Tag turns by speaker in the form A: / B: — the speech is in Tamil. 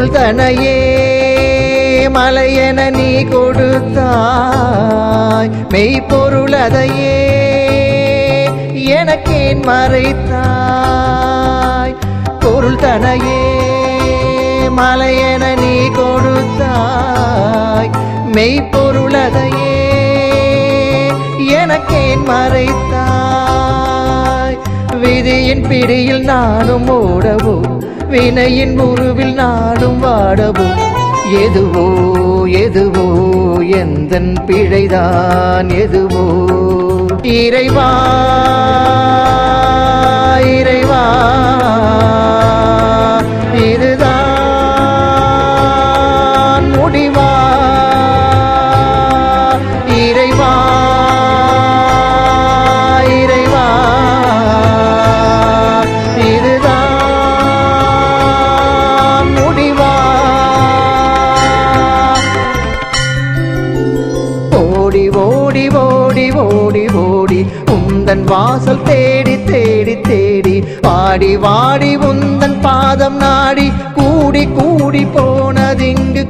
A: பொருள் தனையே மலையென நீ கொடுத்தாய், மெய்ப்பொருள் அதையே எனக்கேன் மறைத்தாய். பொருள் தனையே மலையென நீ கொடுத்தாய், மெய்ப்பொருள் அதையே எனக்கேன் மறைத்தாய். விதியின் பிடியில் நானும் ஓடவோ, வினையின் உருவில் நானும் வாடவோ, எதுவோ எதுவோ எந்தன் பிழைதான் எதுவோ. இறைவா இறைவா இதுதான் முடிவா. இறைவா இறைவா இதுதான் முடிவா. ஓடி ஓடி ஓடி ஓடி ஓடி உந்தன் வாசல் தேடி தேடி தேடி, வாடி வாடி உந்தன் பாதம் நாடி, கூடி கூடி போனதிங்கு